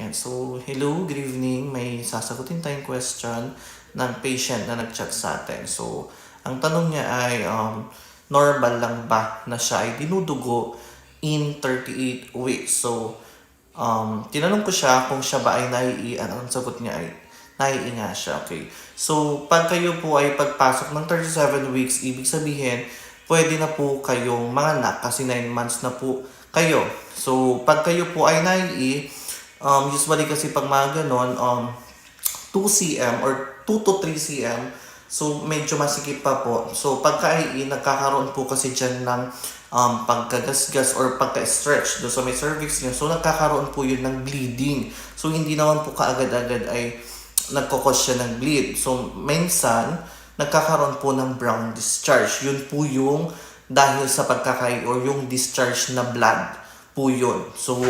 Ayan. So, hello, good evening. May sasagutin tayong question ng patient na nag-chat sa atin. So, ang tanong niya ay, normal lang ba na siya ay dinudugo in 38 weeks? So, tinanong ko siya kung siya ba ay naiiyan. Ang sagot niya ay, naiiyan nga siya. Okay. So, pag kayo po ay pagpasok ng 37 weeks, ibig sabihin, pwede na po kayong manganak kasi 9 months na po kayo. So, pag kayo po ay usually kasi pag mga ganon, 2 cm or 2 to 3 cm, so medyo masikip pa po. So pagka-IE, nagkakaroon po kasi dyan ng pagkagasgas or pagka-stretch doon sa may cervix niyo. So nagkakaroon po yun ng bleeding. So hindi naman po kaagad-agad ay nagkakos siya ng bleed. So minsan, nagkakaroon po ng brown discharge. Yun po yung dahil sa pagkakai or yung discharge na blood po yun. So,